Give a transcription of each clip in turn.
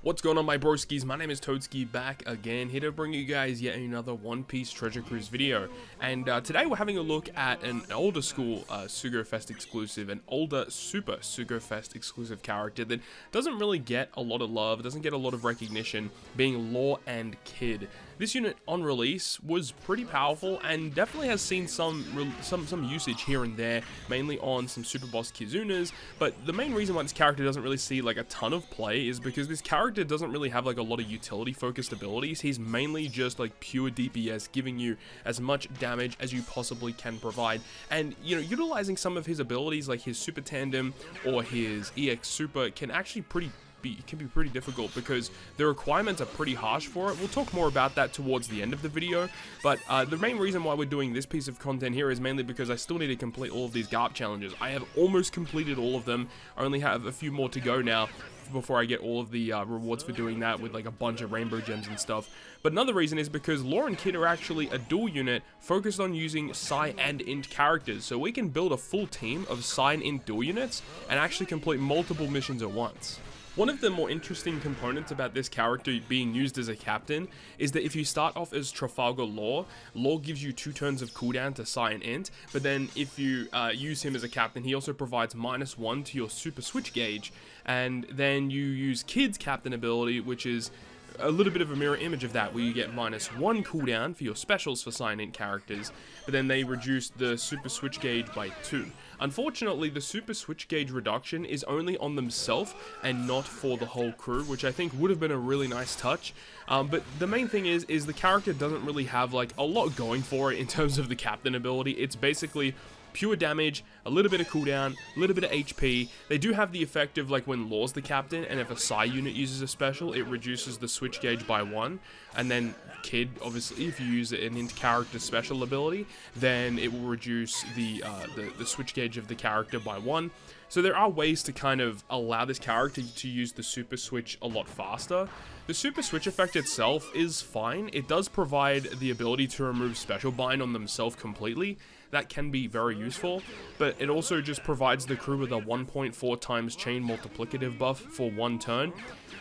What's going on, my broskiis? My name is Toadski, back again, here to bring you guys yet another One Piece Treasure Cruise video. And today we're having a look at an older school SUGO Fest exclusive, an older Super SUGO Fest exclusive character that doesn't really get a lot of love, doesn't get a lot of recognition, being Law and Kid. This unit on release was pretty powerful and definitely has seen some usage here and there, mainly on some Super Boss Kizunas, but the main reason why this character doesn't really see like a ton of play is because this character doesn't really have like a lot of utility focused abilities. He's mainly just like pure DPS, giving you as much damage as you possibly can provide, and you know, utilizing some of his abilities like his Super Tandem or his EX Super can actually be pretty difficult because the requirements are pretty harsh for it. We'll talk more about that towards the end of the video, but the main reason why we're doing this piece of content here is mainly because I still need to complete all of these GARP challenges. I have almost completed all of them. I only have a few more to go now before I get all of the rewards for doing that with like a bunch of rainbow gems and stuff. But another reason is because Law and Kid are actually a dual unit focused on using Psi and Int characters, so we can build a full team of Psi and Int dual units and actually complete multiple missions at once. One of the more interesting components about this character being used as a captain is that if you start off as Trafalgar Law gives you 2 turns of cooldown to Psi and Int, but then if you use him as a captain, he also provides -1 to your super switch gauge, and then you use Kid's captain ability, which is a little bit of a mirror image of that, where you get -1 cooldown for your specials for Psi and Int characters, but then they reduce the super switch gauge by 2. Unfortunately, the super switch gauge reduction is only on themselves and not for the whole crew, which I think would have been a really nice touch. But the main thing is the character doesn't really have like a lot going for it in terms of the captain ability. It's basically pure damage, a little bit of cooldown, a little bit of HP. They do have the effect of like when Law's the captain, and if a Psi unit uses a special, it reduces the switch gauge by 1. And then Kid, obviously, if you use an Int character special ability, then it will reduce the switch gauge of the character by 1. So there are ways to kind of allow this character to use the super switch a lot faster. The super switch effect itself is fine. It does provide the ability to remove special bind on themselves completely. That can be very useful, but it also just provides the crew with a 1.4 times chain multiplicative buff for 1 turn.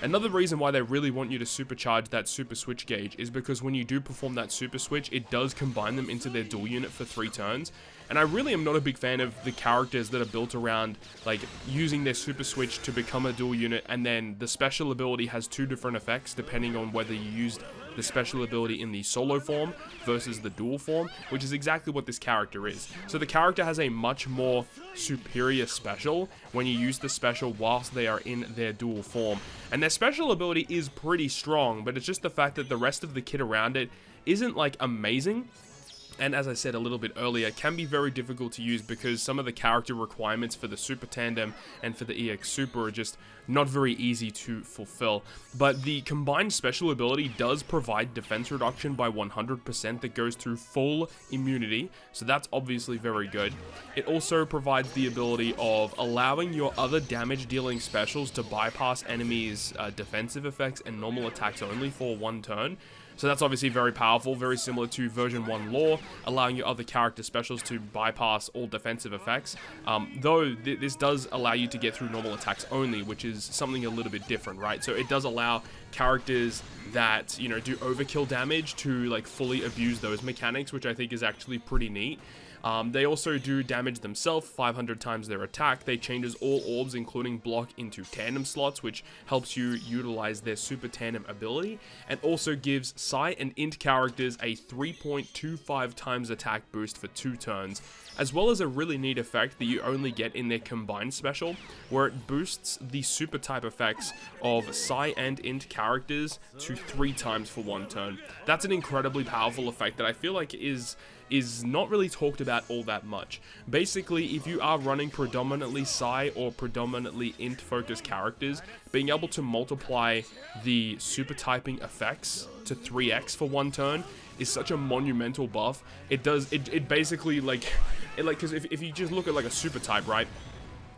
Another reason why they really want you to supercharge that super switch gauge is because when you do perform that super switch, it does combine them into their dual unit for 3 turns. And I really am not a big fan of the characters that are built around like using their super switch to become a dual unit, and then the special ability has 2 different effects depending on whether you used the special ability in the solo form versus the dual form, which is exactly what this character is. So the character has a much more superior special when you use the special whilst they are in their dual form. And their special ability is pretty strong, but it's just the fact that the rest of the kit around it isn't like amazing. And as I said a little bit earlier, can be very difficult to use because some of the character requirements for the Super Tandem and for the EX Super are just not very easy to fulfill. But the combined special ability does provide defense reduction by 100% that goes through full immunity, so that's obviously very good. It also provides the ability of allowing your other damage dealing specials to bypass enemies' defensive effects and normal attacks only for 1 turn. So that's obviously very powerful, very similar to version 1 Law, allowing your other character specials to bypass all defensive effects. Though this does allow you to get through normal attacks only, which is something a little bit different, right? So it does allow characters that, you know, do overkill damage to like fully abuse those mechanics, which I think is actually pretty neat. They also do damage themselves 500 times their attack. They changes all orbs, including block, into tandem slots, which helps you utilize their super tandem ability, and also gives Psi and Int characters a 3.25 times attack boost for 2 turns, as well as a really neat effect that you only get in their combined special, where it boosts the super type effects of Psi and Int characters to 3 times for 1 turn. That's an incredibly powerful effect that I feel like is not really talked about all that much. Basically, if you are running predominantly Psi or predominantly Int focused characters, being able to multiply the super typing effects to 3x for 1 turn is such a monumental buff. It basically because if you just look at like a super type, right?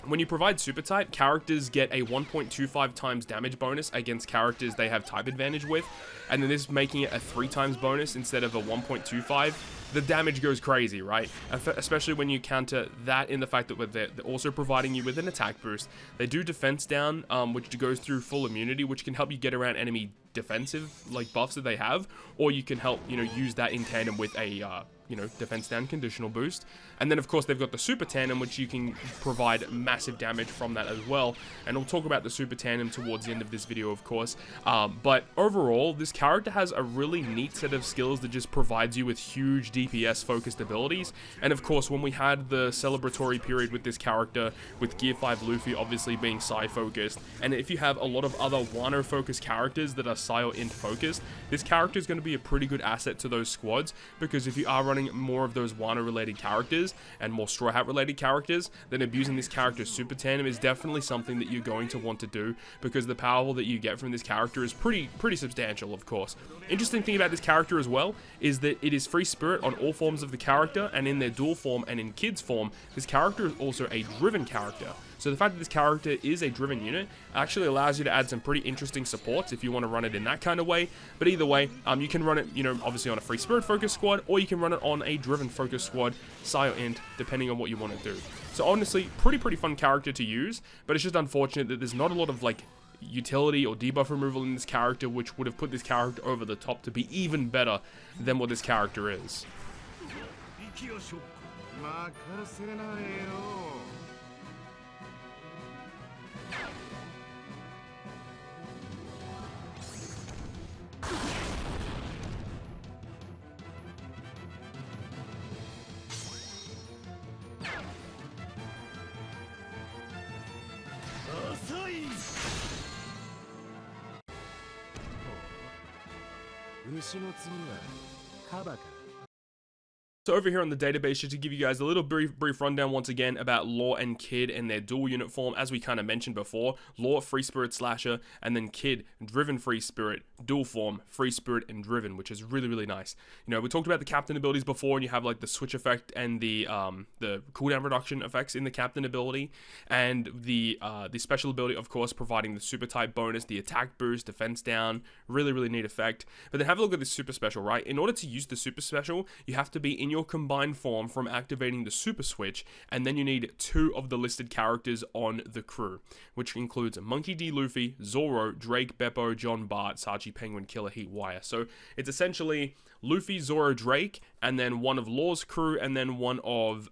When you provide super type, characters get a 1.25 times damage bonus against characters they have type advantage with, and then this making it a 3 times bonus instead of a 1.25. the damage goes crazy, right? Especially when you counter that in the fact that they're also providing you with an attack boost. They do defense down, which goes through full immunity, which can help you get around enemy defensive like buffs that they have, or you can help, you know, use that in tandem with a you know, defense down conditional boost. And then of course they've got the super tandem, which you can provide massive damage from that as well, and we'll talk about the super tandem towards the end of this video, of course. But overall, this character has a really neat set of skills that just provides you with huge DPS focused abilities. And of course, when we had the celebratory period with this character, with Gear 5 Luffy obviously being Psy focused, and if you have a lot of other Wano focused characters that are Psy or Int focused, this character is going to be a pretty good asset to those squads, because if you are running more of those Wano related characters and more Straw Hat related characters, then abusing this character's super tandem is definitely something that you're going to want to do, because the power that you get from this character is pretty substantial, of course. Interesting thing about this character as well is that it is free spirit on all forms of the character, and in their dual form and in Kid's form, this character is also a driven character. So the fact that this character is a driven unit actually allows you to add some pretty interesting supports if you want to run it in that kind of way. But either way, you can run it, you know, obviously on a free spirit focused squad, or you can run it on a driven focused squad, Psy or Int, depending on what you want to do. So honestly, pretty fun character to use, but it's just unfortunate that there's not a lot of like utility or debuff removal in this character, which would have put this character over the top to be even better than what this character is. So over here on the database, just to give you guys a little brief rundown once again about Law and Kid and their dual unit form, as we kind of mentioned before. Law, free spirit slasher, and then Kid, driven free spirit, dual form, free spirit and driven, which is really nice. You know, we talked about the captain abilities before, and you have like the switch effect and the cooldown reduction effects in the captain ability, and the special ability, of course, providing the super type bonus, the attack boost, defense down, really neat effect. But then have a look at this super special, right? In order to use the super special, you have to be in your combined form from activating the super switch, and then you need 2 of the listed characters on the crew, which includes Monkey D. Luffy, Zoro, Drake, Beppo, John Bart, Sachi, Penguin, Killer, Heat, Wire. So it's essentially Luffy, Zoro, Drake, and then one of Law's crew, and then one of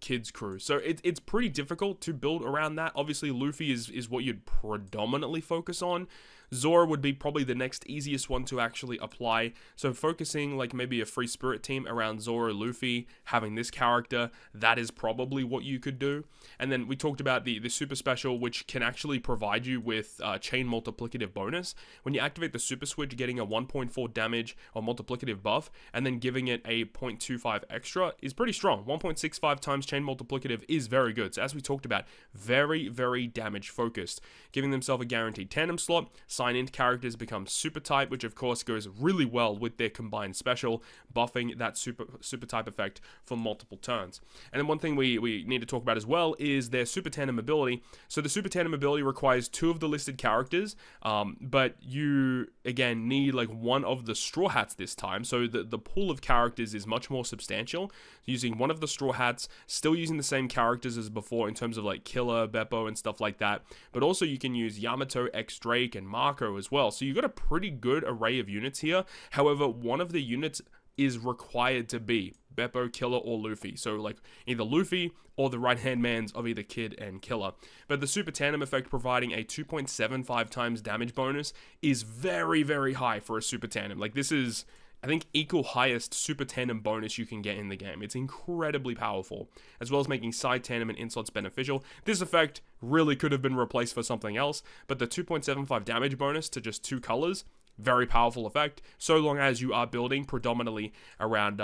Kid's crew. So it's pretty difficult to build around that. Obviously, Luffy is what you'd predominantly focus on. Zoro would be probably the next easiest one to actually apply. So focusing like maybe a free spirit team around Zoro, Luffy, having this character, that is probably what you could do. And then we talked about the super special, which can actually provide you with chain multiplicative bonus. When you activate the super switch, getting a 1.4 damage or multiplicative buff, and then giving it a 0.25 extra is pretty strong. 1.65 times chain multiplicative is very good. So as we talked about, very damage focused. Giving themselves a guaranteed tandem slot. Sign-in characters become super type, which of course goes really well with their combined special, buffing that super type effect for multiple turns. And then one thing we need to talk about as well is their super tandem ability. So the super tandem ability requires 2 of the listed characters, but you again need like 1 of the Straw Hats this time. So the pool of characters is much more substantial. Using 1 of the Straw Hats, still using the same characters as before in terms of like Killer, Beppo, and stuff like that. But also you can use Yamato, X Drake, and Marco as well. So you've got a pretty good array of units here. However, one of the units is required to be Beppo, Killer, or Luffy. So like either Luffy or the right-hand mans of either Kid and Killer. But the super tandem effect providing a 2.75 times damage bonus is very high for a super tandem. Like this is, I think, equal highest super tandem bonus you can get in the game. It's incredibly powerful, as well as making side tandem and inslots beneficial. This effect really could have been replaced for something else, but the 2.75 damage bonus to just 2 colors, very powerful effect, so long as you are building predominantly around,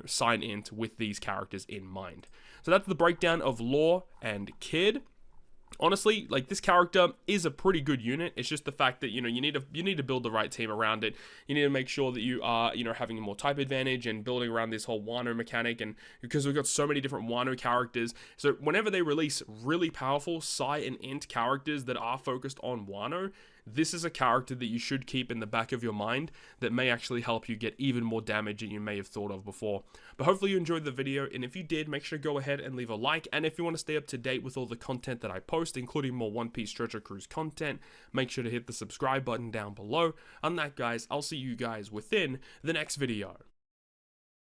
sign int with these characters in mind. So that's the breakdown of Law and Kid. Honestly, like, this character is a pretty good unit. It's just the fact that, you need to build the right team around it. You need to make sure that you are, having a more type advantage and building around this whole Wano mechanic, and because we've got so many different Wano characters. So whenever they release really powerful Psy and Int characters that are focused on Wano, this is a character that you should keep in the back of your mind that may actually help you get even more damage than you may have thought of before. But hopefully you enjoyed the video, and if you did, make sure to go ahead and leave a like. And if you want to stay up to date with all the content that I post, including more One Piece Treasure Cruise content, make sure to hit the subscribe button down below. On that, guys, I'll see you guys within the next video.